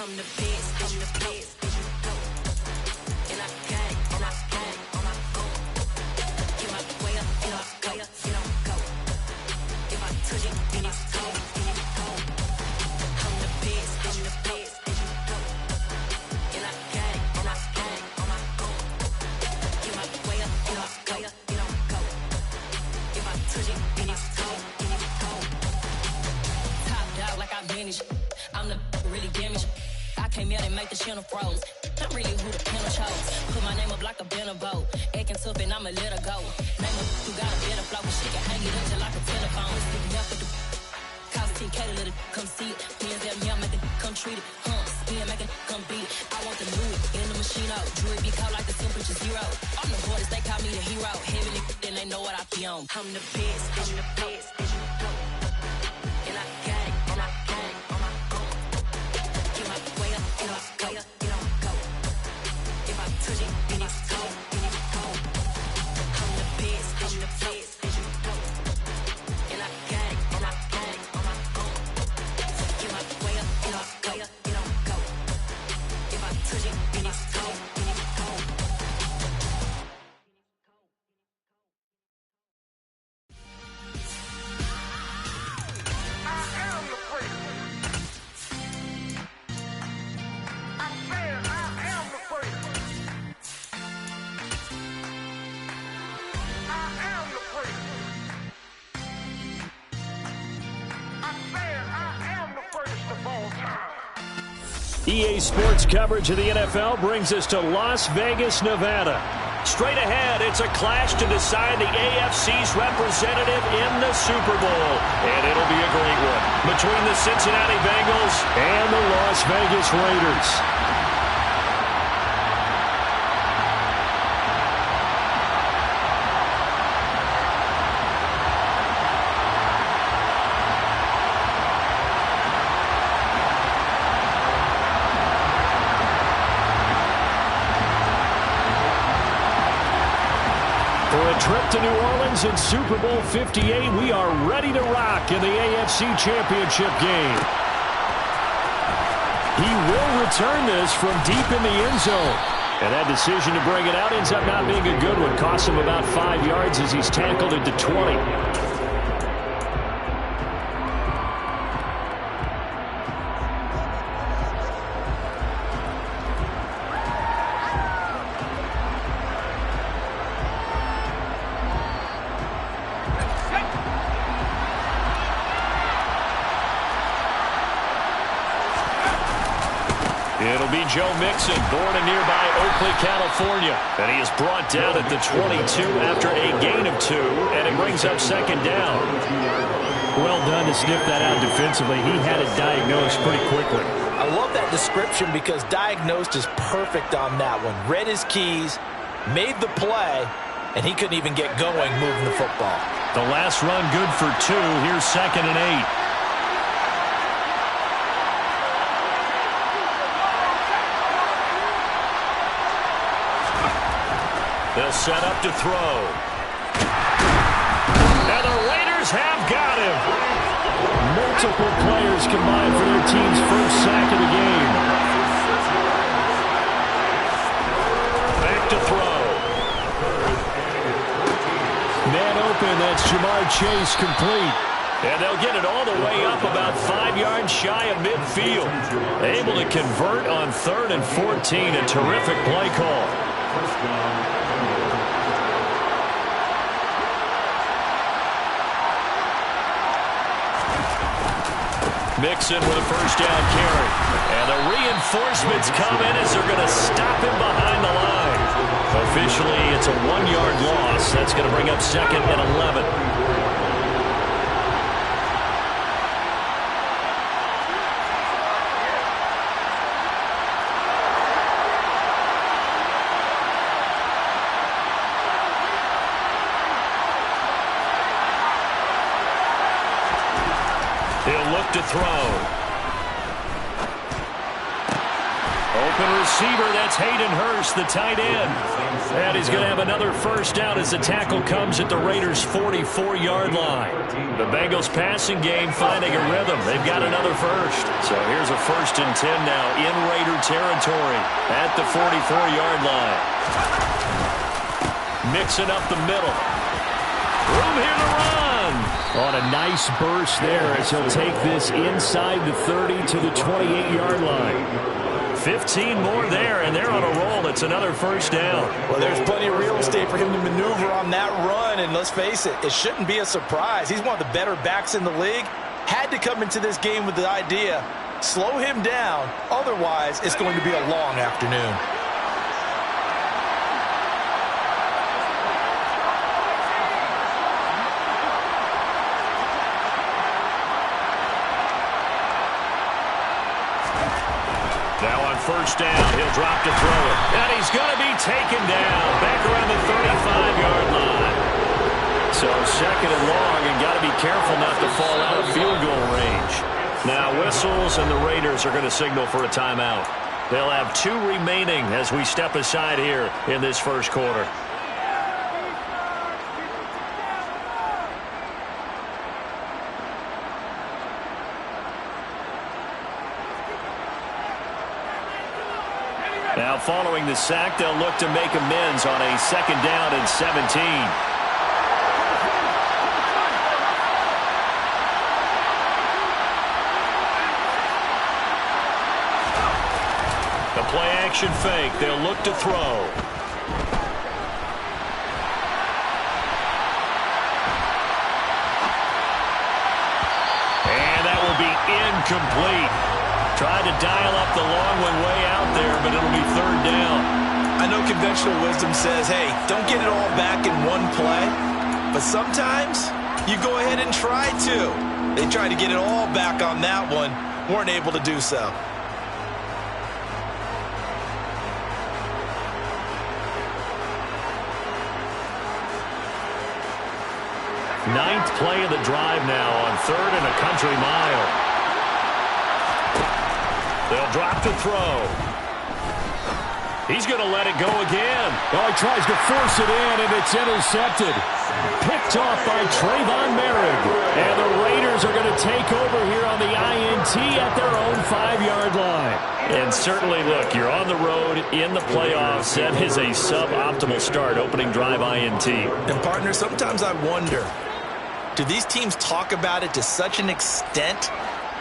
I'm the really damaged. I came out and make the channel froze. I'm really who the panel chose. Put my name up like a banner boat. Acting tough and I'ma let her go. Name up who got a better flow. She can hang it up just like a telephone. Sticking up with the cost 10K to let it come see it. Hands at me, I make it come treat it. Spin, make it come beat it. I want the new in the machine out. Jewelry be cold like the temperature zero. I'm the hardest, they call me the hero. Heavenly, then they know what I be on. I'm the best, I'm the best. And I got it, and I got it. Get my way up, get my way up, get on go. If I touch it, then it's cold, then it's cold. I'm the best, I'm the best. And I got it, and I got it on my own. Get my way up, get my way up, get on go. If I touch it, then it's cold, then it's cold. EA Sports coverage of the NFL brings us to Las Vegas, Nevada. Straight ahead, it's a clash to decide the AFC's representative in the Super Bowl. And it'll be a great one between the Cincinnati Bengals and the Las Vegas Raiders. Trip to New Orleans in Super Bowl 58. We are ready to rock in the AFC Championship game. He will return this from deep in the end zone. And that decision to bring it out ends up not being a good one. Costs him about 5 yards as he's tackled into 20. It'll be Joe Mixon, born in nearby Oakley, California. And he is brought down at the 22 after a gain of 2, and it brings up second down. Well done to sniff that out defensively. He had it diagnosed pretty quickly. I love that description because diagnosed is perfect on that one. Read his keys, made the play, and he couldn't even get going moving the football. The last run good for 2. Here's 2nd and 8. They'll set up to throw. And the Raiders have got him. Multiple players combined for their team's first sack of the game. Back to throw. Man open, that's Jamar Chase complete. And they'll get it all the way up about 5 yards shy of midfield. Able to convert on 3rd and 14. A terrific play call. Mixon with a first down carry. And the reinforcements come in as they're going to stop him behind the line. Officially, it's a 1-yard loss. That's going to bring up 2nd and 11. He'll look to throw. Open receiver, that's Hayden Hurst, the tight end. And he's going to have another first down as the tackle comes at the Raiders' 44-yard line. The Bengals passing game finding a rhythm. They've got another first. So here's a 1st and 10 now in Raider territory at the 44-yard line. Mixing up the middle. Room here to run. On a nice burst there as he'll take this inside the 30 to the 28-yard line. 15 more there, and they're on a roll. It's another first down. Well, there's plenty of real estate for him to maneuver on that run, and let's face it, it shouldn't be a surprise. He's one of the better backs in the league. Had to come into this game with the idea, slow him down, otherwise it's going to be a long afternoon. Now on first down, he'll drop to throw it. And he's going to be taken down back around the 35-yard line. So 2nd and long, and got to be careful not to fall out of field goal range. Now whistles, and the Raiders are going to signal for a timeout. They'll have 2 remaining as we step aside here in this first quarter. Now following the sack, they'll look to make amends on a 2nd down and 17. The play action fake. They'll look to throw. And that will be incomplete. Tried to dial up the long one way out there, but it'll be 3rd down. I know conventional wisdom says, hey, don't get it all back in one play. But sometimes you go ahead and try to. They tried to get it all back on that one. Weren't able to do so. Ninth play of the drive now on 3rd and a country mile. They'll drop to throw. He's going to let it go again. Oh, he tries to force it in, and it's intercepted. Picked off by Trayvon Merrick. And the Raiders are going to take over here on the INT at their own 5-yard line. And certainly, look, you're on the road in the playoffs. That is a suboptimal start, opening drive INT. And, partner, sometimes I wonder, do these teams talk about it to such an extent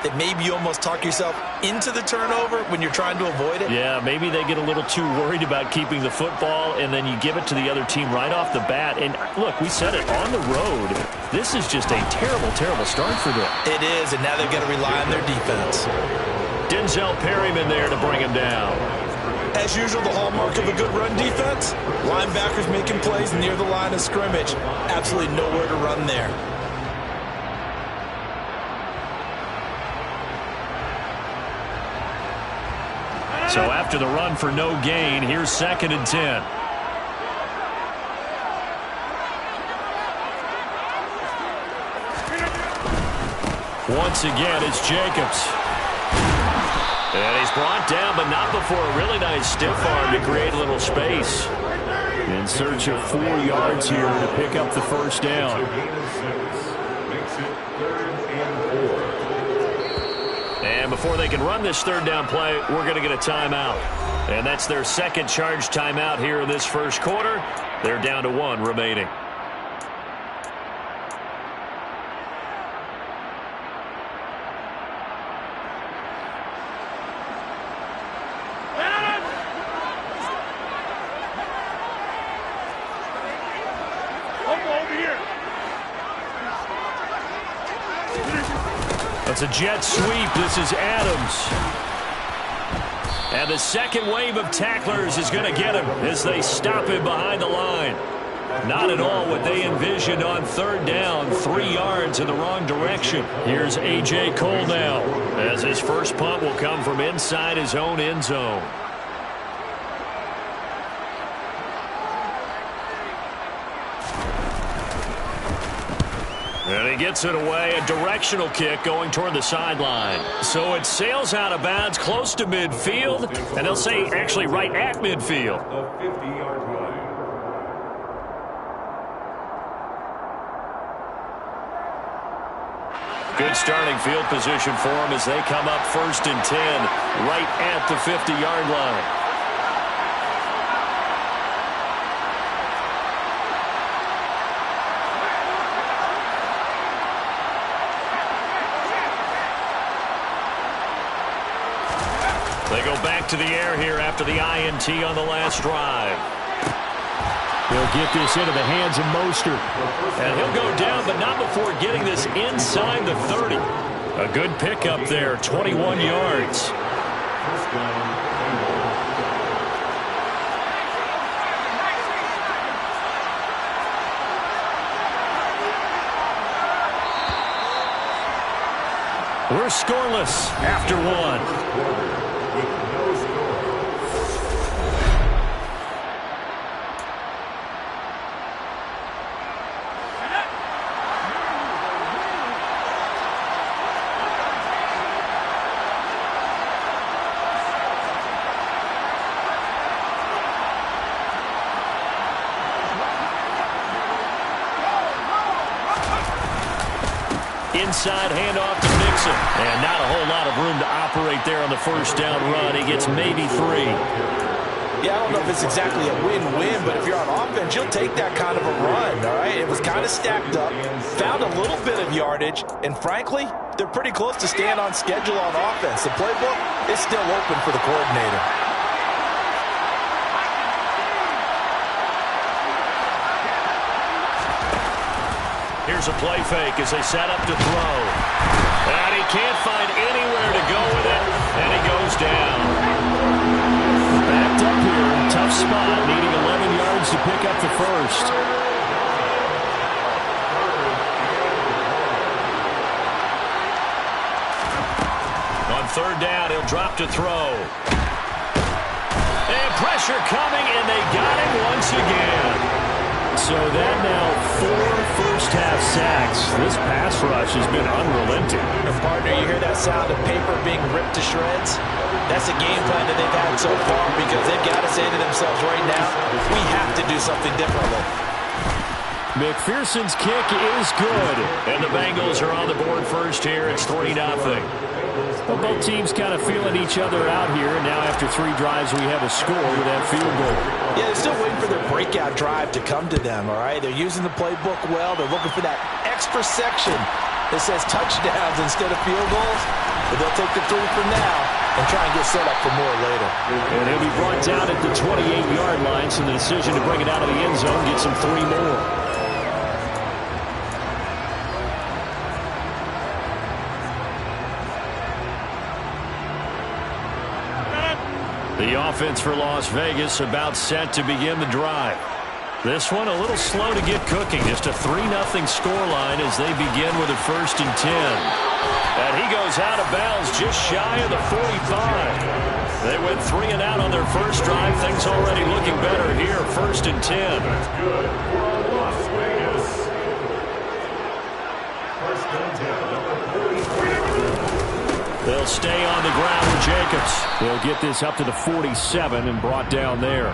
that maybe you almost talk yourself into the turnover when you're trying to avoid it? Yeah, maybe they get a little too worried about keeping the football, and then you give it to the other team right off the bat. And look, we said it, on the road, this is just a terrible, terrible start for them. It is, and now they've got to rely on their defense. Denzel Perryman there to bring him down. As usual, the hallmark of a good run defense, linebackers making plays near the line of scrimmage. Absolutely nowhere to run there. So after the run for no gain, here's 2nd and 10. Once again, it's Jacobs. And he's brought down, but not before a really nice stiff arm to create a little space. In search of 4 yards here to pick up the first down. And before they can run this 3rd down play, we're going to get a timeout. And that's their 2nd charge timeout here in this first quarter. They're down to 1 remaining. It's a jet sweep. This is Adams. And the second wave of tacklers is going to get him as they stop him behind the line. Not at all what they envisioned on 3rd down. 3 yards in the wrong direction. Here's A.J. Cole now, as his first punt will come from inside his own end zone. And he gets it away, a directional kick going toward the sideline. So it sails out of bounds close to midfield, and they'll say actually right at midfield. The 50-yard line. Good starting field position for them as they come up 1st and 10, right at the 50-yard line. They go back to the air here after the INT on the last drive. They'll get this into the hands of Mostert. And he'll go down, but not before getting this inside the 30. A good pickup there, 21 yards. We're scoreless after one. Inside handoff to Mixon. And not a whole lot of room to operate there on the first down run. He gets maybe 3. Yeah, I don't know if it's exactly a win-win, but if you're on offense, you'll take that kind of a run, all right? It was kind of stacked up, found a little bit of yardage, and frankly, they're pretty close to staying on schedule on offense. The playbook is still open for the coordinator. Here's a play fake as they set up to throw. And he can't find anywhere to go with it, and he goes down. Backed up here, tough spot, needing 11 yards to pick up the first. On 3rd down, he'll drop to throw. And pressure coming, and they got him once again. So that now 4 first-half sacks. This pass rush has been unrelenting. And partner, you hear that sound of paper being ripped to shreds? That's a game plan that they've had so far because they've got to say to themselves right now, we have to do something differently. McPherson's kick is good. And the Bengals are on the board first here. It's 3-0. Well, both teams kind of feeling each other out here. And now after 3 drives, we have a score with that field goal. Yeah, they're still waiting for their breakout drive to come to them, all right? They're using the playbook well. They're looking for that extra section that says touchdowns instead of field goals. But they'll take the 3 for now and try and get set up for more later. And he'll be brought down at the 28-yard line, so the decision to bring it out of the end zone gets him 3 more. The offense for Las Vegas about set to begin the drive. This one a little slow to get cooking. Just a 3-0 scoreline as they begin with a 1st and 10. And he goes out of bounds just shy of the 45. They went 3 and out on their first drive. Things already looking better here. 1st and 10. That's good for Las Vegas. 1st and 10. They'll stay on the ground with Jacobs. They'll get this up to the 47 and brought down there.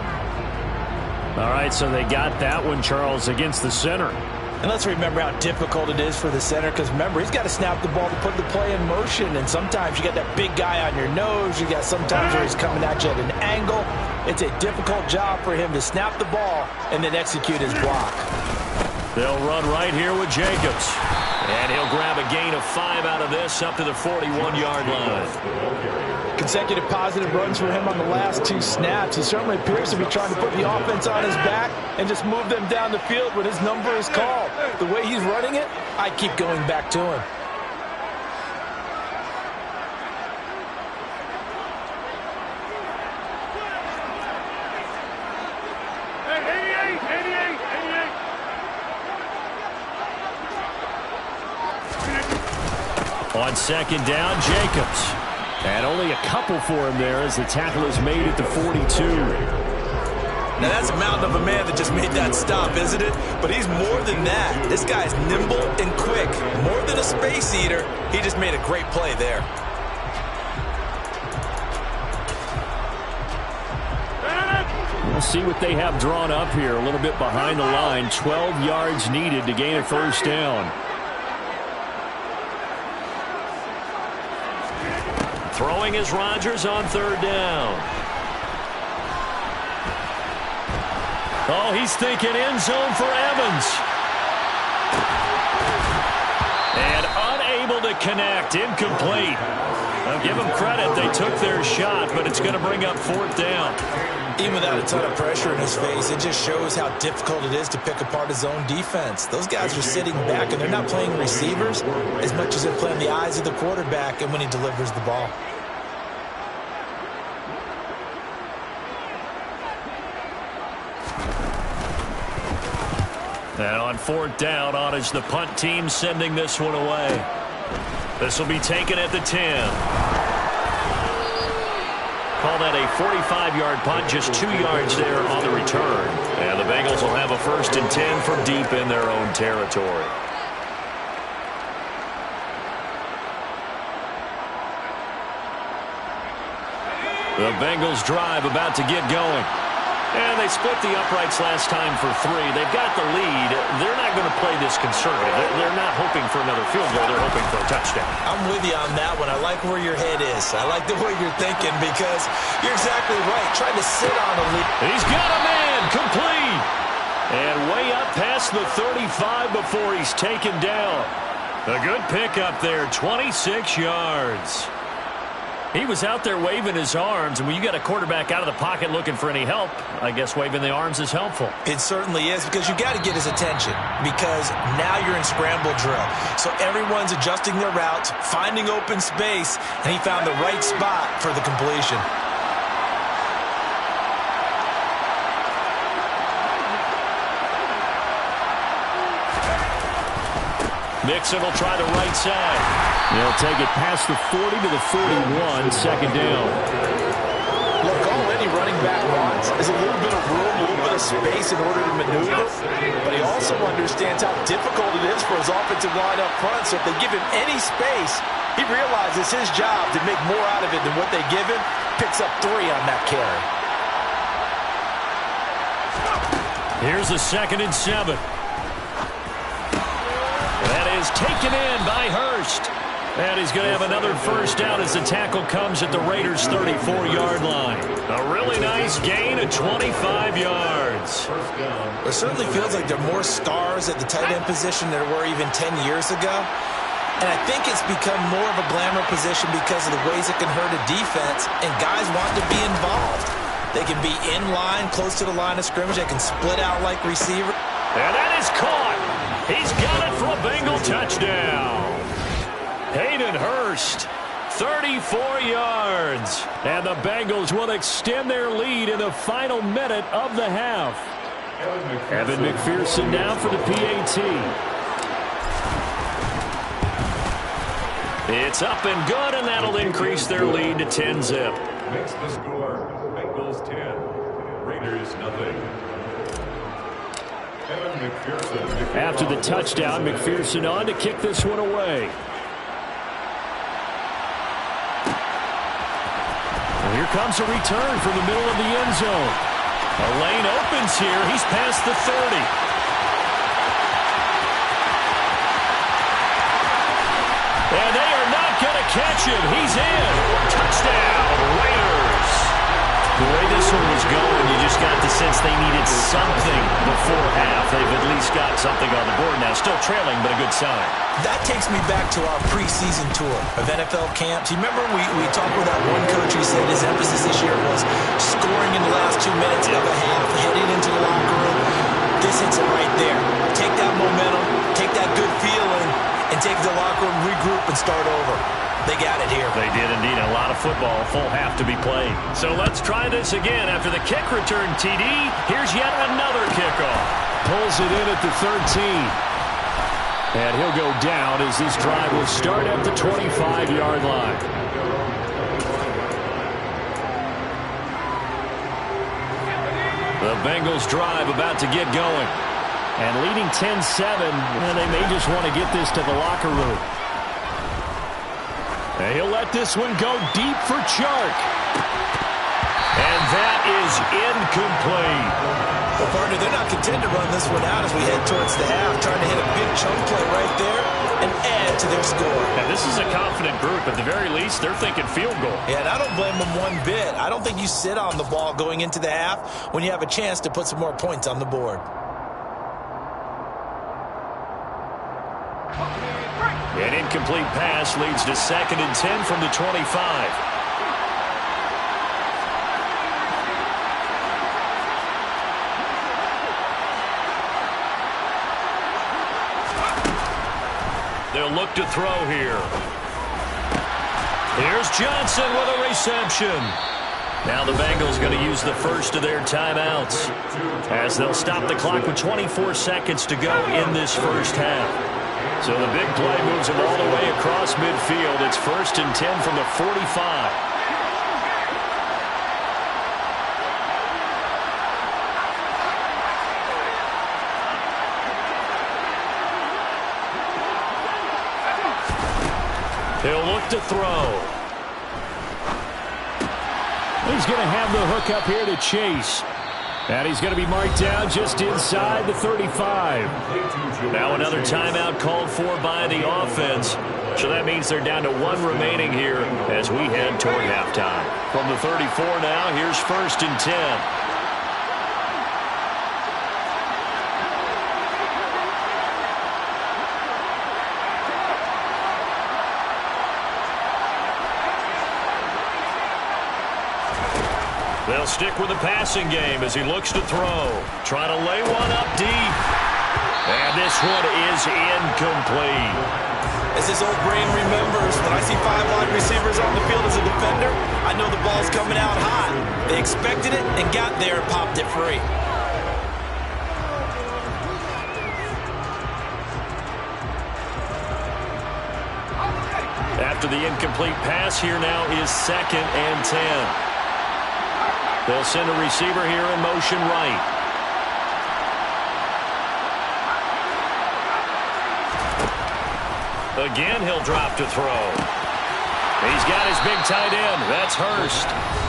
All right, so they got that one, Charles, against the center. And let's remember how difficult it is for the center because, remember, he's got to snap the ball to put the play in motion. And sometimes you got that big guy on your nose. You got sometimes where he's coming at you at an angle. It's a difficult job for him to snap the ball and then execute his block. They'll run right here with Jacobs. And he'll grab a gain of 5 out of this up to the 41-yard line. Consecutive positive runs for him on the last 2 snaps. He certainly appears to be trying to put the offense on his back and just move them down the field when his number is called. The way he's running it, I keep going back to him. On 2nd down, Jacobs. And only a couple for him there as the tackle is made at the 42. Now, that's a mountain of a man that just made that stop, isn't it? But he's more than that. This guy's nimble and quick. More than a space eater, he just made a great play there. We'll see what they have drawn up here. A little bit behind the line. 12 yards needed to gain a first down. Throwing is Rodgers on third down. Oh, he's thinking end zone for Evans. And unable to connect. Incomplete. I'll give them credit. They took their shot, but it's going to bring up fourth down. Even without a ton of pressure in his face, it just shows how difficult it is to pick apart his own defense. Those guys are sitting back, and they're not playing receivers as much as they're playing the eyes of the quarterback and when he delivers the ball. And on fourth down, on is the punt team sending this one away. This will be taken at the 10. Call that a 45-yard punt, just 2 yards there on the return. And the Bengals will have a 1st and 10 from deep in their own territory. The Bengals drive about to get going. And they split the uprights last time for 3. They've got the lead. They're not going to play this conservative. They're not hoping for another field goal. They're hoping for a touchdown. I'm with you on that one. I like where your head is. I like the way you're thinking because you're exactly right. Trying to sit on a lead. He's got a man. Complete. And way up past the 35 before he's taken down. A good pickup there. 26 yards. He was out there waving his arms, and when you got a quarterback out of the pocket looking for any help, I guess waving the arms is helpful. It certainly is, because you got to get his attention, because now you're in scramble drill. So everyone's adjusting their routes, finding open space, and he found the right spot for the completion. Mixon will try the right side. They'll take it past the 40 to the 41, second down. Look, all any running back wants is a little bit of room, a little bit of space in order to maneuver, but he also understands how difficult it is for his offensive line up front, so if they give him any space, he realizes his job to make more out of it than what they give him, picks up 3 on that carry. Here's the 2nd and 7. That is taken in by Hurst. And he's going to have another first down as the tackle comes at the Raiders' 34-yard line. A really nice gain of 25 yards. It certainly feels like there are more stars at the tight end position than there were even 10 years ago. And I think it's become more of a glamour position because of the ways it can hurt a defense, and guys want to be involved. They can be in line, close to the line of scrimmage. They can split out like receiver. And that is caught. He's got it for a Bengal touchdown. Hayden Hurst, 34 yards. And the Bengals will extend their lead in the final minute of the half. Evan McPherson now for the PAT. It's up and good, and that'll increase their lead to 10-zip. Makes the score. Bengals 10. Raiders nothing. Evan McPherson. After the touchdown, McPherson on to kick this one away. Here comes a return from the middle of the end zone. A lane opens here. He's past the 30. And they are not going to catch him. He's in. Touchdown, Raiders. The way this one was going, you just got the sense they needed something before half. They've at least got something on the board now. Still trailing, but a good sign. That takes me back to our preseason tour of NFL camps. You remember we talked with that one coach who said his emphasis this year was scoring in the last 2 minutes of a half, heading into the locker room. This hits it right there. Take that momentum, take that good feeling, and take the locker room, regroup, and start over. They got it here. They did indeed. A lot of football, full half to be played. So let's try this again. After the kick return TD, here's yet another kickoff. Pulls it in at the 13. And he'll go down as this drive will start at the 25-yard line. The Bengals drive about to get going. And leading 10-7, they may just want to get this to the locker room. And he'll let this one go deep for Chark. And that is incomplete. Well, partner, they're not content to run this one out as we head towards the half, trying to hit a big chunk play right there and add to their score. And this is a confident group. At the very least, they're thinking field goal. Yeah, and I don't blame them one bit. I don't think you sit on the ball going into the half when you have a chance to put some more points on the board. An incomplete pass leads to 2nd and 10 from the 25. They'll look to throw here. Here's Johnson with a reception. Now the Bengals going to use the first of their timeouts as they'll stop the clock with 24 seconds to go in this first half. So the big play moves them all the way across midfield. It's 1st and 10 from the 45. He'll look to throw. He's going to have the hook up here to Chase. And he's going to be marked down just inside the 35. Now another timeout called for by the offense. So that means they're down to 1 remaining here as we head toward halftime. From the 34 now, here's 1st and 10. They'll stick with the passing game as he looks to throw. Trying to lay one up deep. And this one is incomplete. As his old brain remembers, when I see 5 wide receivers on the field as a defender, I know the ball's coming out hot. They expected it and got there and popped it free. After the incomplete pass, here now is 2nd and 10. They'll send a receiver here in motion right. Again, he'll drop to throw. He's got his big tight end. That's Hurst.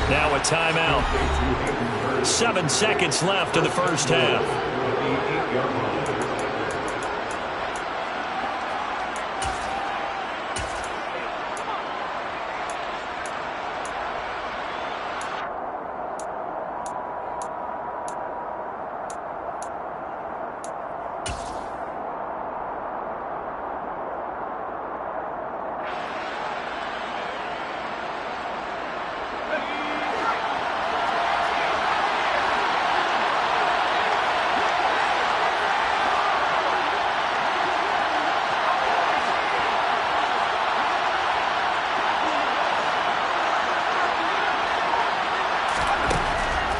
Now a timeout. 7 seconds left in the first half.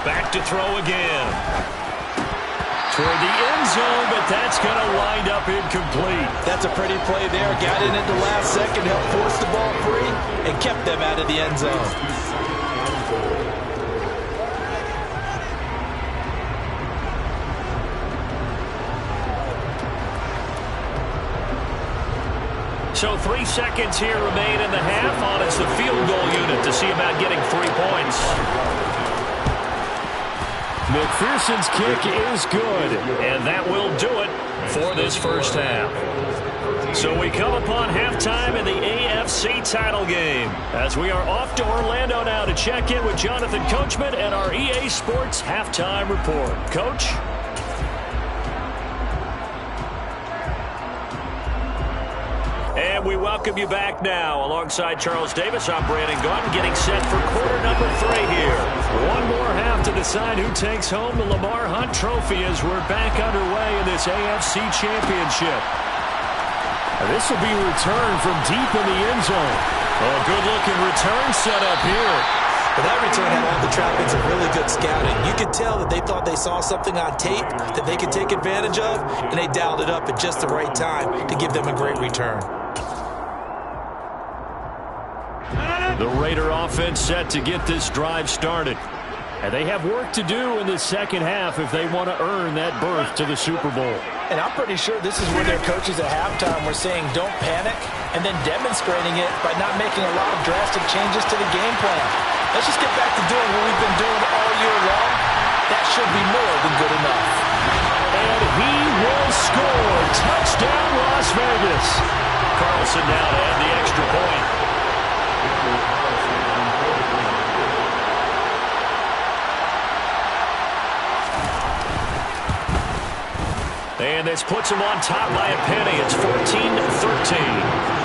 Back to throw again. Toward the end zone, but that's going to wind up incomplete. That's a pretty play there. Got in at the last second, helped force the ball free, and kept them out of the end zone. So 3 seconds here remain in the half on it's the field goal unit to see about getting 3 points. McPherson's kick is good. And that will do it for this first half. So we come upon halftime in the AFC title game as we are off to Orlando now to check in with Jonathan Coachman and our EA Sports halftime report. Coach? And we welcome you back now. Alongside Charles Davis, I'm Brandon Gaudin getting set for quarter number 3 here. One more half to decide who takes home the Lamar Hunt Trophy as we're back underway in this AFC Championship. This will be returned from deep in the end zone. A good-looking return set up here. But that return had all the trappings of really good scouting. You could tell that they thought they saw something on tape that they could take advantage of, and they dialed it up at just the right time to give them a great return. The Raider offense set to get this drive started. And they have work to do in the second half if they want to earn that berth to the Super Bowl. And I'm pretty sure this is where their coaches at halftime were saying don't panic, and then demonstrating it by not making a lot of drastic changes to the game plan. Let's just get back to doing what we've been doing all year long. That should be more than good enough. And he will score. Touchdown, Las Vegas. Carlson now to add the extra point. And this puts him on top by a penny. It's 14-13.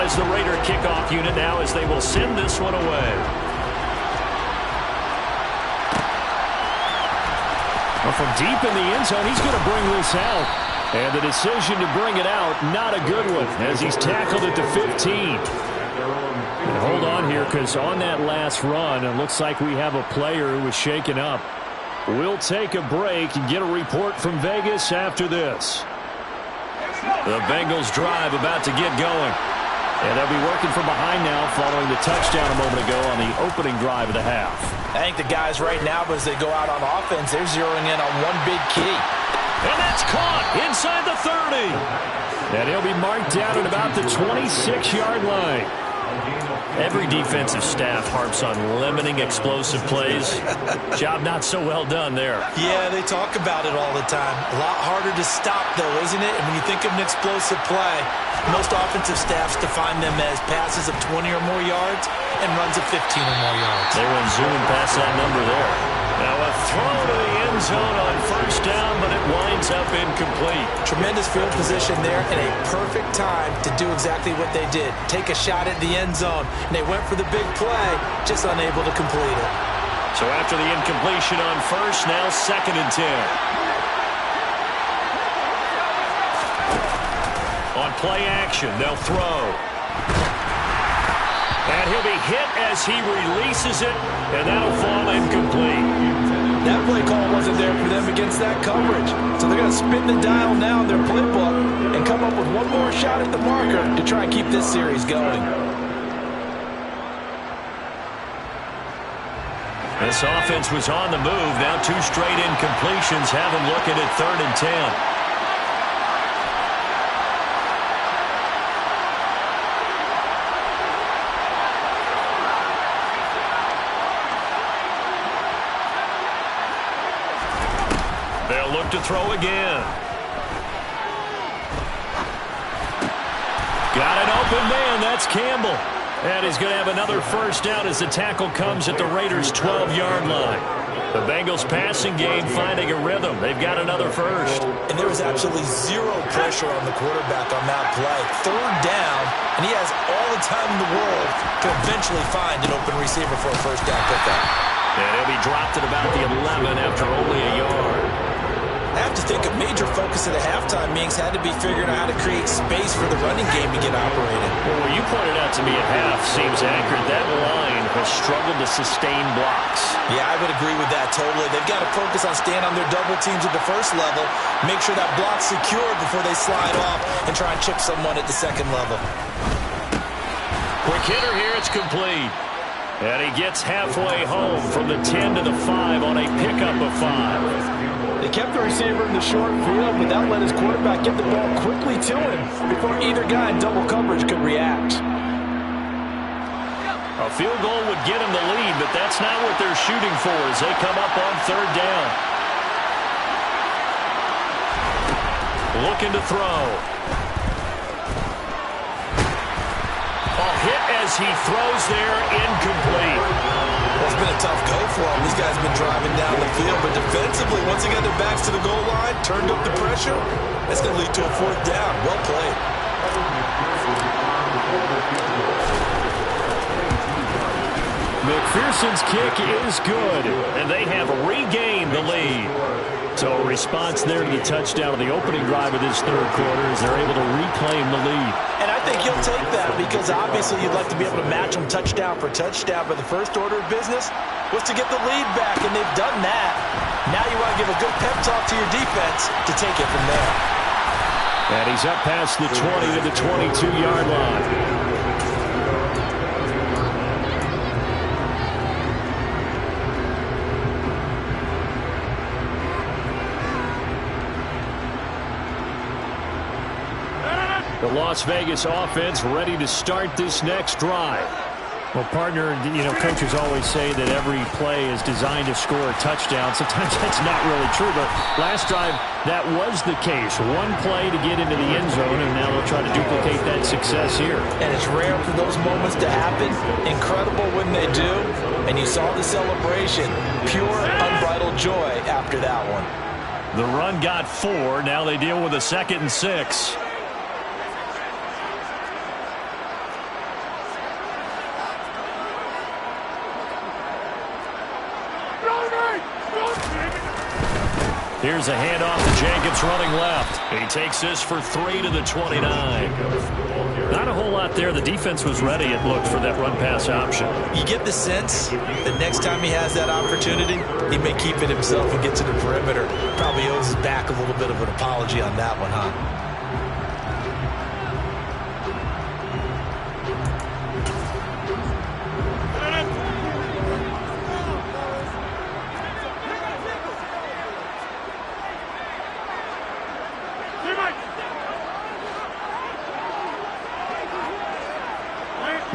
As the Raider kickoff unit now as they will send this one away. Well, from deep in the end zone, he's going to bring this out. And the decision to bring it out, not a good one, as he's tackled at the 15. And hold on here, because on that last run, it looks like we have a player who was shaken up. We'll take a break and get a report from Vegas after this. The Bengals drive about to get going. And they'll be working from behind now following the touchdown a moment ago on the opening drive of the half. I think the guys right now, as they go out on offense, they're zeroing in on one big key. And that's caught inside the 30. And he'll be marked down at about the 26-yard line. Every defensive staff harps on limiting explosive plays. Job not so well done there. Yeah, they talk about it all the time. A lot harder to stop, though, isn't it? And when you think of an explosive play, most offensive staffs define them as passes of 20 or more yards and runs of 15 or more yards. They went zooming past that number there. Now a throw to the end zone on first down, but it winds up incomplete. Tremendous field position there and a perfect time to do exactly what they did. Take a shot at the end zone. And they went for the big play, just unable to complete it. So after the incompletion on first, now 2nd and 10. On play action, they'll throw. And he'll be hit as he releases it, and that'll fall incomplete. That play call wasn't there for them against that coverage. So they're going to spin the dial now in their playbook and come up with one more shot at the marker to try and keep this series going. This offense was on the move. Now 2 straight incompletions have them looking at 3rd and 10. They'll look to throw again. Got an open man. That's Campbell. And he's going to have another first down as the tackle comes at the Raiders' 12-yard line. The Bengals passing game finding a rhythm. They've got another first. And there was absolutely zero pressure on the quarterback on that play. 3rd down, and he has all the time in the world to eventually find an open receiver for a first down pickup. And he'll be dropped at about the 11 after only a yard. I have to think a major focus of the halftime meetings had to be figuring out how to create space for the running game to get operated. Well, what you pointed out to me at half seems accurate. That line has struggled to sustain blocks. Yeah, I would agree with that totally. They've got to focus on staying on their double teams at the first level, make sure that block's secured before they slide off and try and chip someone at the second level. Quick hitter here, it's complete. And he gets halfway home from the 10 to the 5 on a pickup of 5. They kept the receiver in the short field, but that let his quarterback get the ball quickly to him before either guy in double coverage could react. A field goal would get him the lead, but that's not what they're shooting for as they come up on 3rd down. Looking to throw. A hit as he throws there, incomplete. Well, it's been a tough go for them. These guys have been driving down the field, but defensively, once they got their backs to the goal line, turned up the pressure, that's going to lead to a 4th down. Well played. McPherson's kick is good, and they have regained the lead. So a response there to the touchdown of the opening drive of this 3rd quarter as they're able to reclaim the lead. And I think he'll take that because obviously you'd like to be able to match them touchdown for touchdown, but the first order of business was to get the lead back, and they've done that. Now you want to give a good pep talk to your defense to take it from there. And he's up past the 20 to the 22-yard line. The Las Vegas offense ready to start this next drive. Well, partner, coaches always say that every play is designed to score a touchdown. Sometimes that's not really true, but last drive, that was the case. One play to get into the end zone, and now they'll try to duplicate that success here. And it's rare for those moments to happen. Incredible when they do. And you saw the celebration. Pure, unbridled joy after that one. The run got 4. Now they deal with a 2nd and 6. Here's a handoff to Jacobs running left. He takes this for 3 to the 29. Not a whole lot there. The defense was ready, it looked, for that run-pass option. You get the sense that next time he has that opportunity, he may keep it himself and get to the perimeter. Probably owes his back a little bit of an apology on that one, huh?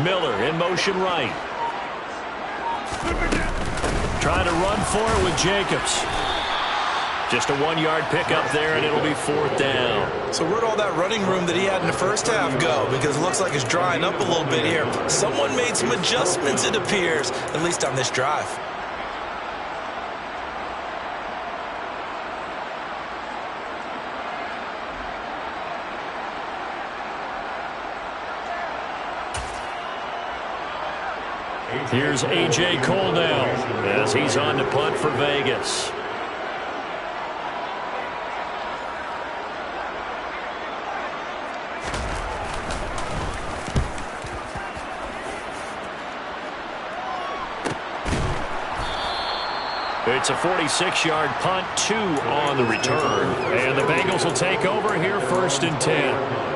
Miller in motion right. Trying to run for it with Jacobs. Just a 1-yard pickup there, and it'll be 4th down. So where'd all that running room that he had in the first half go? Because it looks like it's drying up a little bit here. Someone made some adjustments, it appears, at least on this drive. Here's A.J. Coldell as he's on to punt for Vegas. It's a 46-yard punt, 2 on the return. And the Bengals will take over here 1st and 10.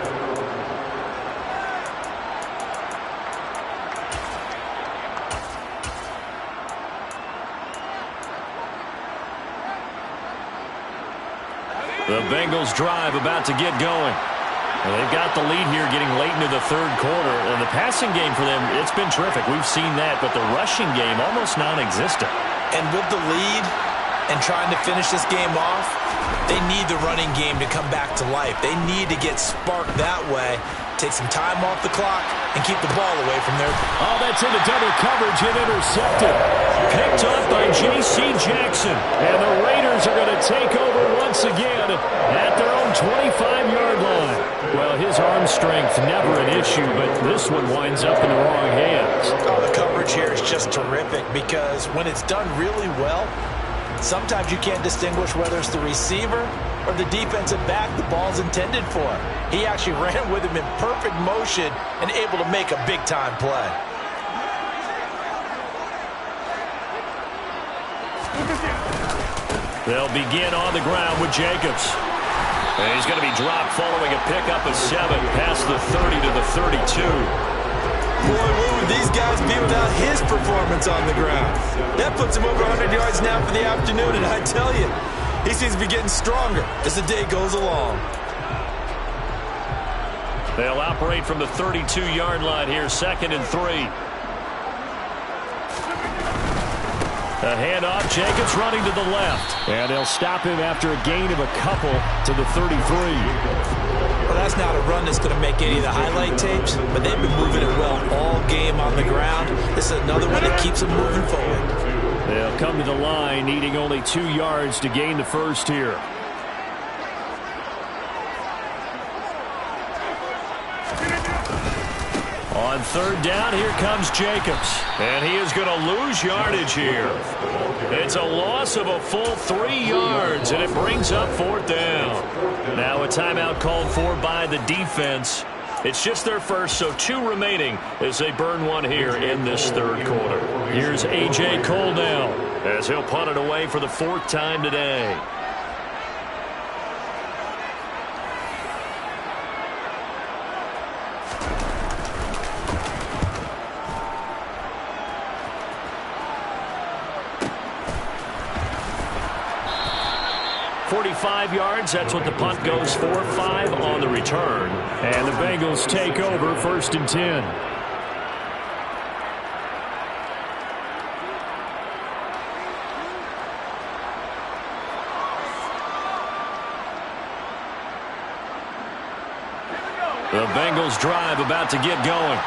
The Bengals drive about to get going. Well, they've got the lead here getting late into the 3rd quarter. And the passing game for them, it's been terrific. We've seen that, but the rushing game almost non-existent. And with the lead and trying to finish this game off, they need the running game to come back to life. They need to get sparked that way, take some time off the clock, and keep the ball away from their... Oh, that's into double coverage and intercepted. Picked up by J.C. Jackson. And the Raiders are going to take over once again at their own 25-yard line. Well, his arm strength never an issue, but this one winds up in the wrong hands. Oh, the coverage here is just terrific because when it's done really well, sometimes you can't distinguish whether it's the receiver or the defensive back the ball's intended for. He actually ran with him in perfect motion and able to make a big-time play. They'll begin on the ground with Jacobs. And he's going to be dropped following a pickup of 7 past the 30 to the 32. Boy, where would these guys be without his performance on the ground? That puts him over 100 yards now for the afternoon, and I tell you, he seems to be getting stronger as the day goes along. They'll operate from the 32-yard line here, 2nd and 3. A handoff, Jacobs running to the left. And they'll stop him after a gain of a couple to the 33. Well, that's not a run that's going to make any of the highlight tapes, but they've been moving it well all game on the ground. This is another one that keeps them moving forward. They'll come to the line, needing only 2 yards to gain the first here. On 3rd down, here comes Jacobs. And he is going to lose yardage here. It's a loss of a full 3 yards, and it brings up 4th down. Now a timeout called for by the defense. It's just their first, so 2 remaining as they burn one here in this third quarter. Here's A.J. Cole now as he'll punt it away for the 4th time today. Yards. That's what the punt goes for. 5 on the return. And the Bengals take over 1st and 10. The Bengals drive about to get going.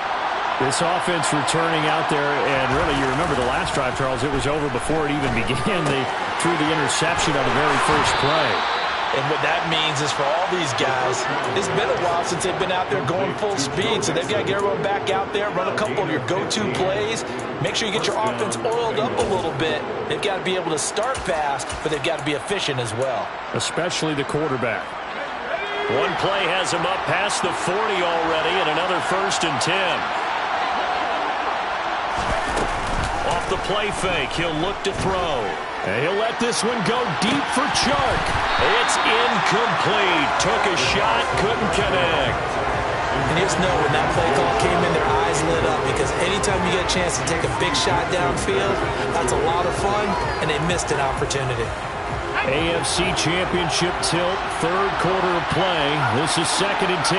This offense returning out there, and really, you remember the last drive, Charles, it was over before it even began. They threw the interception on the very first play. And what that means is for all these guys, it's been a while since they've been out there going full speed, so they've got to get everyone back out there, run a couple of your go-to plays, make sure you get your offense oiled up a little bit. They've got to be able to start fast, but they've got to be efficient as well. Especially the quarterback. One play has him up past the 40 already, and another 1st and 10. Off the play fake, he'll look to throw. And he'll let this one go deep for Chark. It's incomplete. Took a shot, couldn't connect. And you just know when that play call came in, their eyes lit up, because anytime you get a chance to take a big shot downfield, that's a lot of fun, and they missed an opportunity. AFC Championship tilt, 3rd quarter of play. This is 2nd and 10.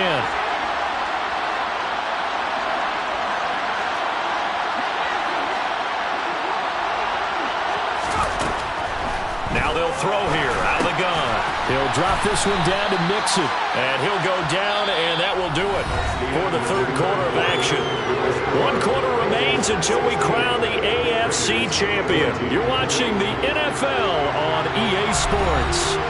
Now they'll throw here out of the gun. He'll drop this one down to Mixon. And he'll go down, and that will do it for the 3rd quarter of action. 1 quarter remains until we crown the AFC champion. You're watching the NFL on EA Sports.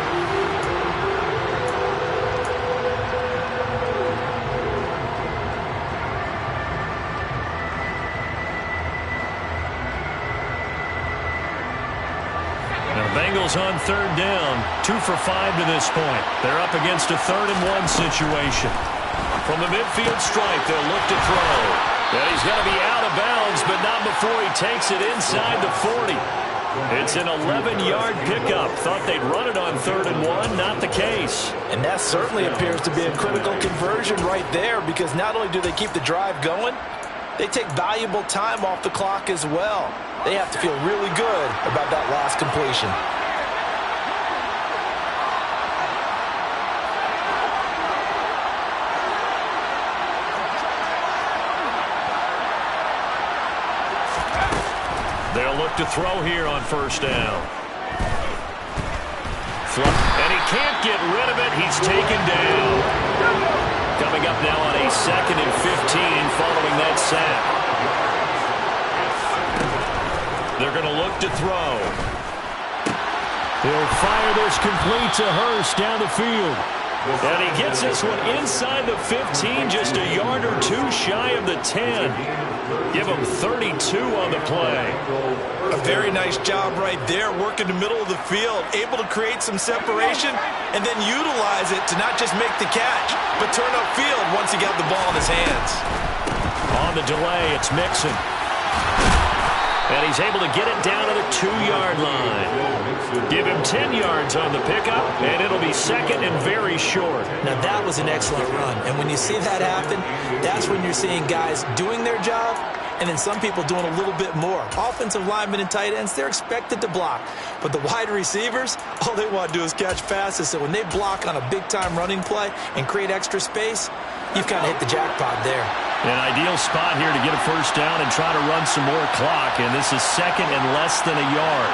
Bengals on 3rd down. 2 for 5 to this point. They're up against a 3rd and 1 situation. From the midfield stripe, they'll look to throw. And he's going to be out of bounds, but not before he takes it inside the 40. It's an 11-yard pickup. Thought they'd run it on 3rd and 1. Not the case. And that certainly appears to be a critical conversion right there, because not only do they keep the drive going, they take valuable time off the clock as well. They have to feel really good about that last completion. They'll look to throw here on 1st down. And he can't get rid of it. He's taken down. Coming up now on a 2nd and 15 following that sack. They're going to look to throw. He'll fire this complete to Hurst down the field. And he gets this one inside the 15, just a yard or 2 shy of the 10. Give him 32 on the play. A very nice job right there, working the middle of the field, able to create some separation, and then utilize it to not just make the catch, but turn upfield once he got the ball in his hands. On the delay, it's Mixon. And he's able to get it down to the 2-yard line. Give him 10 yards on the pickup, and it'll be 2nd and very short. Now, that was an excellent run. And when you see that happen, that's when you're seeing guys doing their job, and then some people doing a little bit more. Offensive linemen and tight ends, they're expected to block. But the wide receivers, all they want to do is catch passes. So when they block on a big-time running play and create extra space, you've kind of hit the jackpot there. An ideal spot here to get a 1st down and try to run some more clock. And this is 2nd and less than a yard.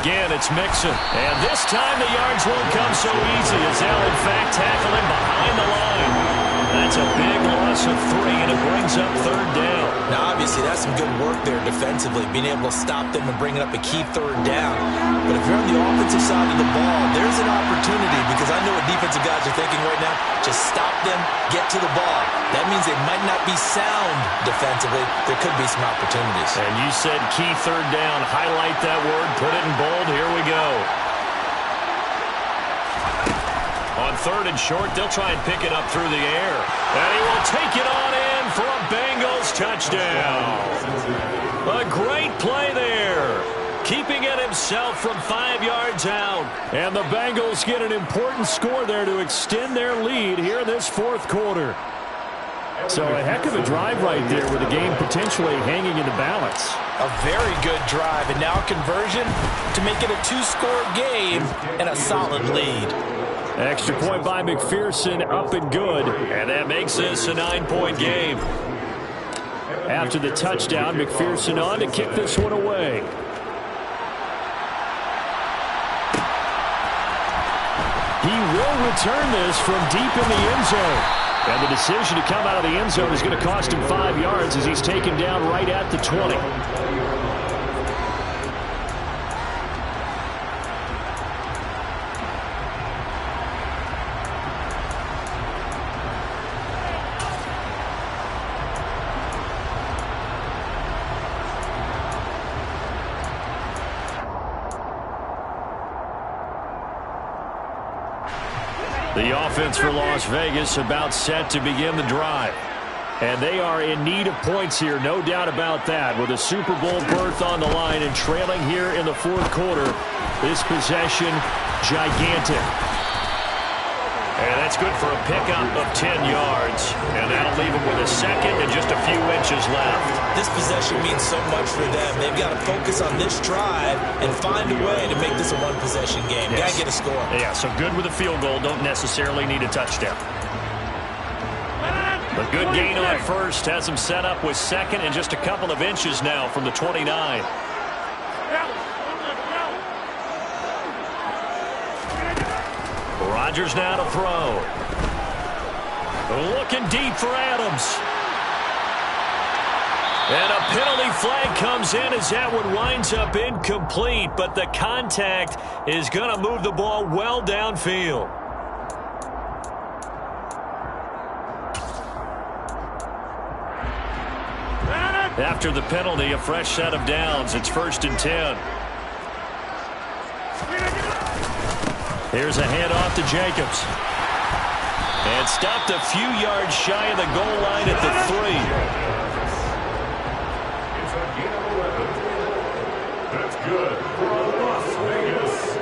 Again, it's Mixon. And this time the yards won't come so easy as they'll, in fact, tackle him behind the line. That's a big loss of 3, and it brings up 3rd down. Now, obviously, obviously that's some good work there defensively, being able to stop them and bringing up a key third down. But if you're on the offensive side of the ball, there's an opportunity, because I know what defensive guys are thinking right now. Just stop them, get to the ball. That means they might not be sound defensively. There could be some opportunities. And you said key third down. Highlight that word, put it in bold. Here we go. On third and short, they'll try and pick it up through the air. And he will take it on in for a Bengals touchdown. A great play there. Keeping it himself from 5 yards out. And the Bengals get an important score there to extend their lead here in this fourth quarter. So a heck of a drive right there with the game potentially hanging in the balance. A very good drive, and now conversion to make it a 2-score game and a solid lead. Extra point by McPherson, up and good. And that makes this a 9-point game. After the touchdown, McPherson on to kick this one away. He will return this from deep in the end zone. And the decision to come out of the end zone is going to cost him 5 yards as he's taken down right at the 20. The offense for Las Vegas about set to begin the drive. And they are in need of points here, no doubt about that. With a Super Bowl berth on the line and trailing here in the fourth quarter, this possession gigantic. And that's good for a pickup of 10 yards. And that'll leave them with a second and just a few inches left. This possession means so much for them. They've got to focus on this drive and find a way to make this a one-possession game. Yes. Got to get a score. Yeah, so good with a field goal. Don't necessarily need a touchdown. A good gain on first has them set up with second and just a couple of inches now from the 29. Rodgers now to throw. Looking deep for Adams. And a penalty flag comes in as that one winds up incomplete, but the contact is going to move the ball well downfield. After the penalty, a fresh set of downs. It's 1st and 10. Here's a handoff to Jacobs. And stopped a few yards shy of the goal line at the 3. It's a gain of 11. That's good for Las Vegas.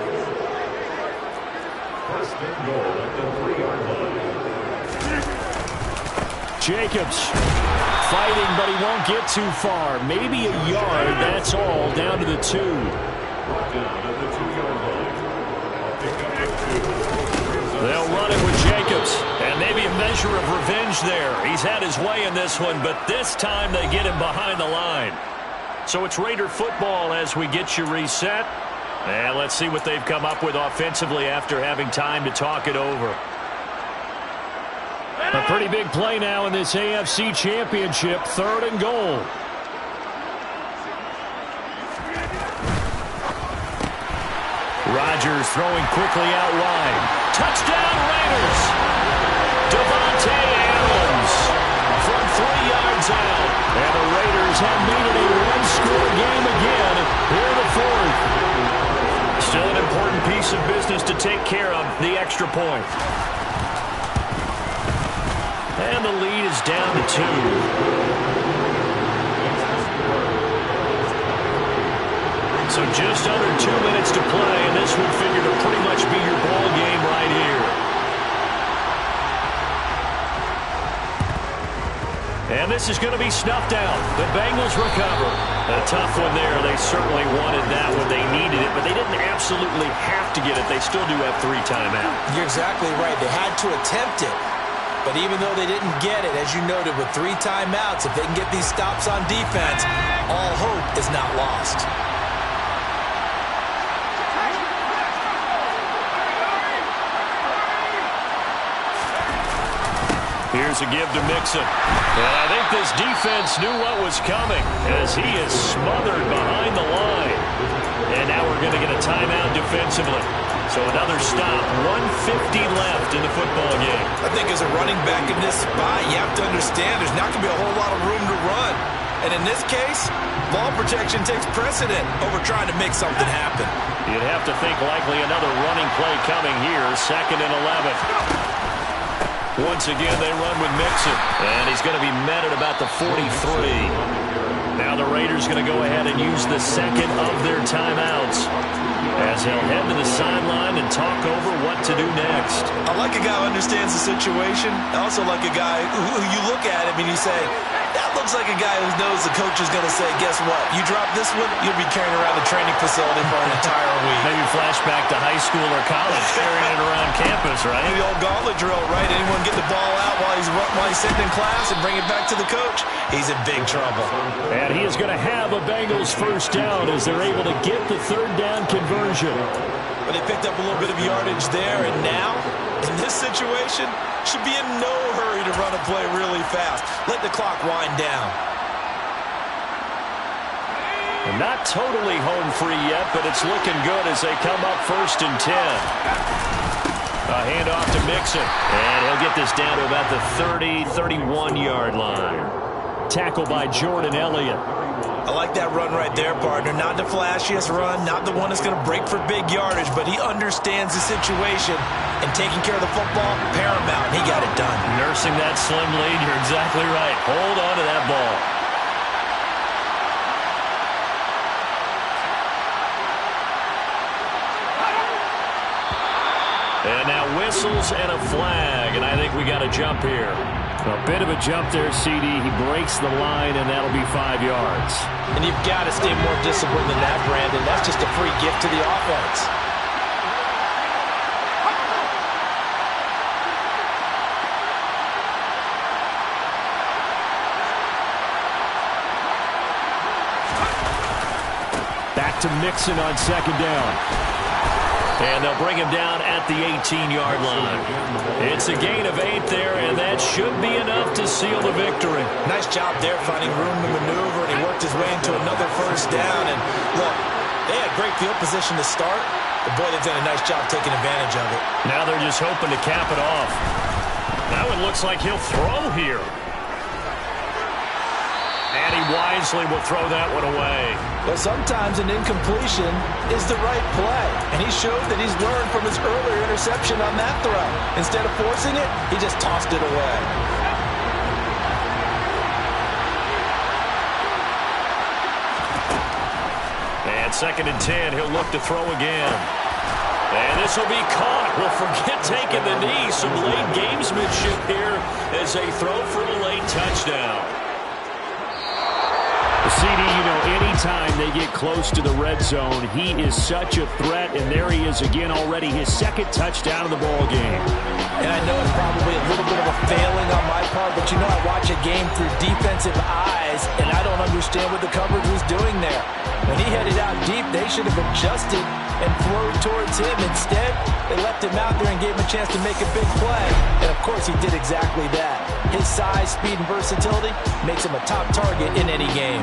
1st and goal at the 3-yard line. Jacobs fighting, but he won't get too far. Maybe a yard, that's all, down to the 2. Brought down at the 2-yard line. They'll run it with Jacobs, and maybe a measure of revenge there. He's had his way in this one, but this time they get him behind the line. So it's Raider football as we get you reset. And let's see what they've come up with offensively after having time to talk it over. A pretty big play now in this AFC Championship, 3rd and goal. Rodgers throwing quickly out wide. Touchdown Raiders! Devontae Adams from 3 yards out. And the Raiders have made it a one-score game again here in the fourth. Still an important piece of business to take care of, the extra point. And the lead is down to 2. So just under 2 minutes to play, and this would figure to pretty much be your ball game right here. And this is going to be snuffed out. The Bengals recover. A tough one there. They certainly wanted that when they needed it, but they didn't absolutely have to get it. They still do have 3 timeouts. You're exactly right. They had to attempt it. But even though they didn't get it, as you noted, with 3 timeouts, if they can get these stops on defense, all hope is not lost. Here's a give to Mixon. And I think this defense knew what was coming as he is smothered behind the line. And now we're going to get a timeout defensively. So another stop, 1:50 left in the football game. I think as a running back in this spot, you have to understand there's not going to be a whole lot of room to run. And in this case, ball protection takes precedent over trying to make something happen. You'd have to think likely another running play coming here, 2nd and 11. Once again, they run with Mixon, and he's going to be met at about the 43. Now the Raiders going to go ahead and use the second of their timeouts as he'll head to the sideline and talk over what to do next. I like a guy who understands the situation. I also like a guy who you look at him and you say, that looks like a guy who knows the coach is going to say, guess what? You drop this one, you'll be carrying around the training facility for an entire week. Maybe flashback to high school or college, carrying it around campus, right? The old gauntlet drill, right? Anyone get the ball out while he's sitting in class and bring it back to the coach? He's in big trouble. And he is going to have a Bengals first down as they're able to get the 3rd down conversion. But they picked up a little bit of yardage there, and now, in this situation, should be in no hurry to run a play really fast. Let the clock wind down. And not totally home free yet, but it's looking good as they come up 1st and 10. A handoff to Mixon, and he'll get this down to about the 30, 31-yard line. Tackle by Jordan Elliott. I like that run right there, partner. Not the flashiest run, not the one that's going to break for big yardage, but he understands the situation, and taking care of the football, paramount, and he got it done. Nursing that slim lead, you're exactly right. Hold on to that ball. And now whistles and a flag, and I think we got a jump here. A bit of a jump there, CD. He breaks the line, and that'll be 5 yards. And you've got to stay more disciplined than that, Brandon. That's just a free gift to the offense. Back to Mixon on 2nd down. And they'll bring him down at the 18-yard line. It's a gain of 8 there, and that should be enough to seal the victory. Nice job there finding room to maneuver, and he worked his way into another 1st down. And look, they had great field position to start, but boy, they've done a nice job taking advantage of it. Now they're just hoping to cap it off. Now it looks like he'll throw here. And he wisely will throw that one away. But sometimes an incompletion is the right play. And he showed that he's learned from his earlier interception on that throw. Instead of forcing it, he just tossed it away. And 2nd and 10, he'll look to throw again. And this will be caught. Well, forget taking the knee. Some late gamesmanship here as they throw for a late touchdown. CD, you know, anytime they get close to the red zone, he is such a threat, and there he is again already, his 2nd touchdown of the ball game. And I know it's probably a little bit of a failing on my part, but you know I watch a game through defensive eyes, and I don't understand what the coverage was doing there. When he headed out deep, they should have adjusted and flowed towards him. Instead, they left him out there and gave him a chance to make a big play. And, of course, he did exactly that. His size, speed, and versatility makes him a top target in any game.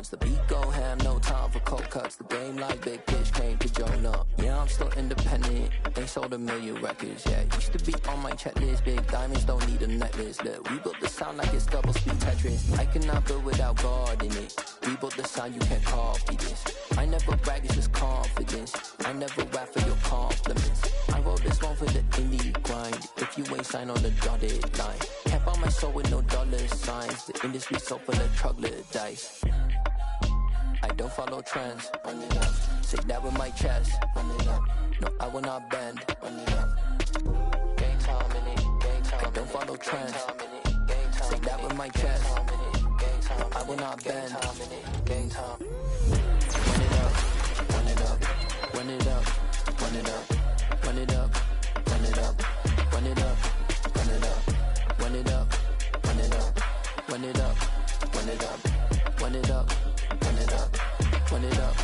The beat go ham, no time for cold cuts. The game like big pitch came to join up. Yeah, I'm still independent. They sold 1 million records. Yeah, used to be on my checklist. Big diamonds don't need a necklace. Look, we built the sound like it's double speed Tetris. I cannot build without God in it. We built the sound, you can't copy this. I never brag, it's just confidence. I never rap for your compliments. I wrote this one for the indie grind. If you ain't signed on the dotted line, can't buy my soul with no dollar signs. The industry so full of troglodytes. don't follow trends. Run it up. Say that with my chest. Run it up. No, I will not bend. Run it up. Game time in it. Game time. I don't follow trends. Say that with my chest. No, I will not bend. Game time. Run it up. Run it up. Run it up. Run it up. Run it up. Run it up. Run it up. Run it up. Run it up. Run it up. Run it up. Run it up. Run it up. Run it up. Run it up.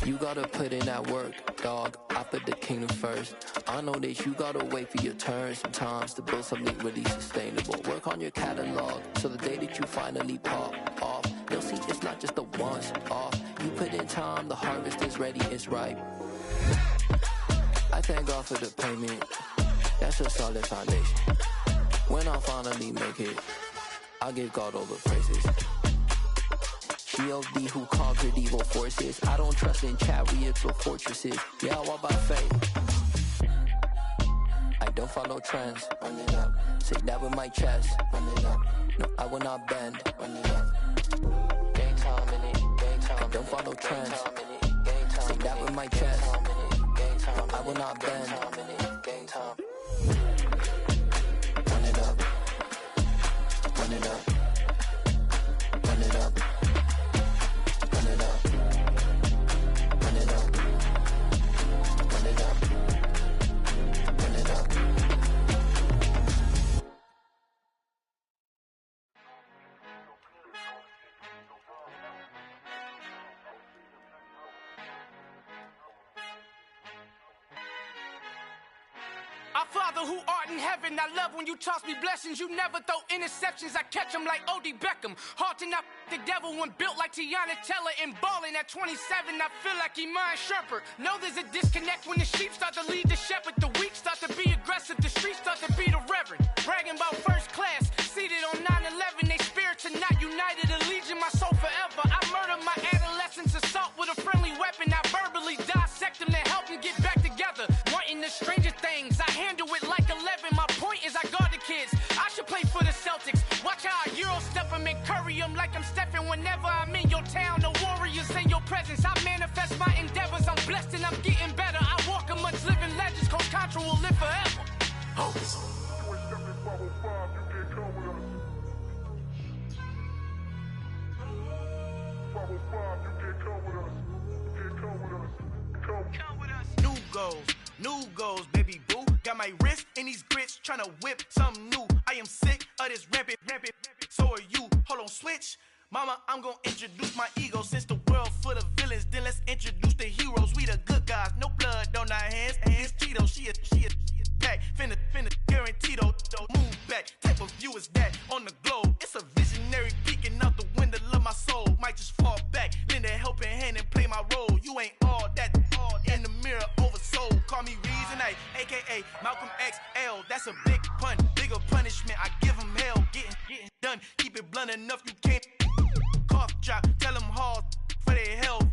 You gotta put in that work, dog. I put the kingdom first. I know that you gotta wait for your turn sometimes to build something really sustainable. Work on your catalog, so the day that you finally pop off, you'll see it's not just a once off. You put in time, the harvest is ready, it's ripe. I thank God for the payment. That's a solid foundation. When I finally make it, I'll give God all the praises. GOD who conquered evil forces. I don't trust in chariots or fortresses. Yeah, I walk by faith. I don't follow trends. Run it up. Say that with my chest. Run it up. No, I will not bend. Run it up. Game time in it. Game time. I don't follow trends. Say that with my chest. No, I will not bend. Game time. Run it up. Run it up. Run it up. Run it up. Run it up. Run it up. Run it up. Our Father who art in heaven, I love when you toss me blessings. You never throw interceptions, I catch them like O.D. Beckham. Hard to not the devil when built like Tiana Teller and balling at 27. I feel like Iman Shumpert. Know there's a disconnect when the sheep start to lead the shepherd. The weak start to be aggressive, the streets start to be the reverend. Bragging about first class, seated on 9/11. They spirits are not united, allegiant my soul forever. I murdered my adolescence, assault with a friendly weapon. I verbally dissect them to help them get back together. Wanting the stranger things, I handle it like 11. My point is I guard the kids. I should play for the Celtics. Watch how I Euro step them and curry them like I'm stepping. Whenever I'm in your town, the warriors in your presence. I manifest my endeavors. I'm blessed and I'm getting better. I walk amongst living legends. Coach Contra will live forever. Oh. New goals, baby boo. Got my wrist in these grits, tryna whip something new. I am sick of this rampant. So are you. Hold on, switch. Mama, I'm gonna introduce my ego. Since the world full of villains, then let's introduce the heroes. We the good guys, no blood on our hands. Hands Tito, she a pack. Finna guarantee though. Move back. Type of view is that on the globe? It's a visionary peeking out the window of my soul. Might just fall back, lend a helping hand and play my role. You ain't all that in the mirror oversold. Call me Reason A, aka Malcolm XL. That's a big pun, bigger punishment. I give him hell, getting done. Keep it blunt enough, you can't cough drop. Tell them hard for their health.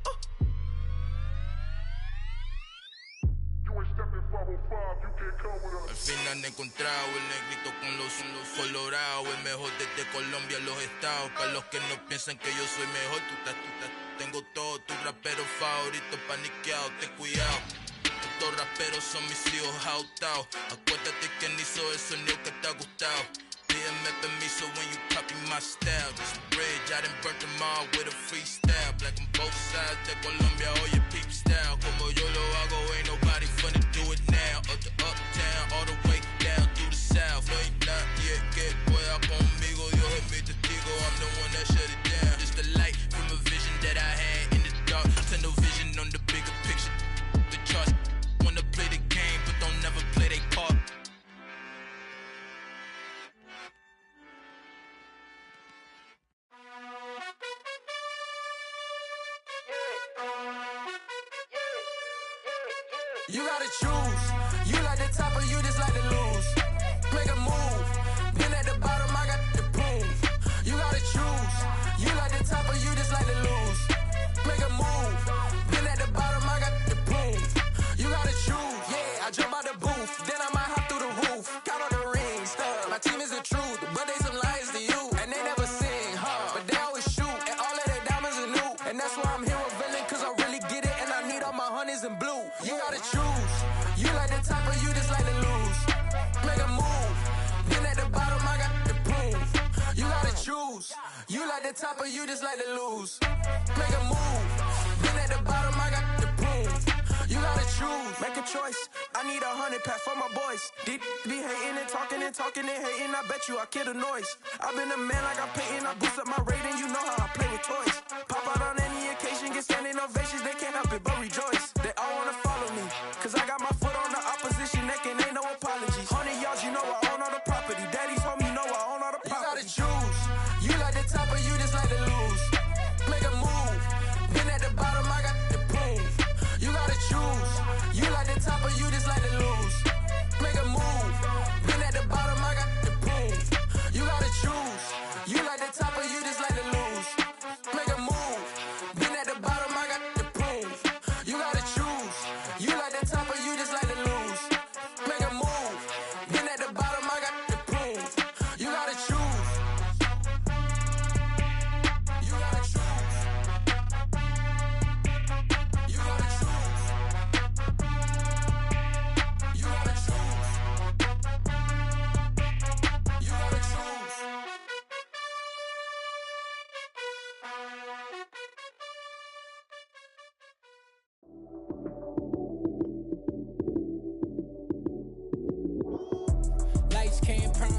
Al fin han encontrado el negrito con los colorados, el mejor desde Colombia, los estados. Para los que no piensan que yo soy mejor, tengo todos tus raperos favoritos paniqueados, ten cuidado. Estos raperos son mis hijos jautados. Acuérdate que ni hizo el sonido que te ha gustado. Pídeme permiso when you copy my style. This bridge, I done burnt them all with a freestyle. Black on both sides de Colombia, oye peep style. Como yo lo hago, ain't nobody finna do it now. Up to uptown, all the way down through the south. No hay nadie que pueda conmigo, Dios es mi testigo. I'm the one that shut it down. Just the light from a vision that I had in the dark. Tunnel vision on the bigger picture. The charts wanna play the game, but don't never play their part. You gotta choose. You like the top or you just like to lose. Make a move. Been at the bottom, I got the proof. You gotta choose. You like the top or you just like to lose. Make a move. Been at the bottom, I got the proof. You gotta choose. Yeah, I jump out the booth. Then I might hop through the roof. Count on the rings. My team is the truth, but they some liars to you. And they never sing, huh? But they always shoot. And all of their diamonds are new. And that's why I'm hundreds and blue. You gotta choose. You like the top or you just like to lose. Make a move. Been at the bottom, I got the proof. You gotta choose. You like the top or you just like to lose. Make a move. Been at the bottom, I got the proof. You gotta choose. Make a choice. I need 100 pack for my boys. Deep be hating and talking and hating. I bet you I kill the noise. I've been a man like I'm painting. I boost up my rating. You know how I play with toys. Pop out on any occasion, get standing ovations. They can't help it but rejoice. They all wanna follow me, cause I got my foot on the opposition neck and ain't no apologies. 100 yards, you know I own all the property. Daddy's home, you know I own all the property. You gotta choose. You like the top or you just like to lose. Make a move. Been at the bottom, I got the proof. You gotta choose. You like the top or you just like to lose.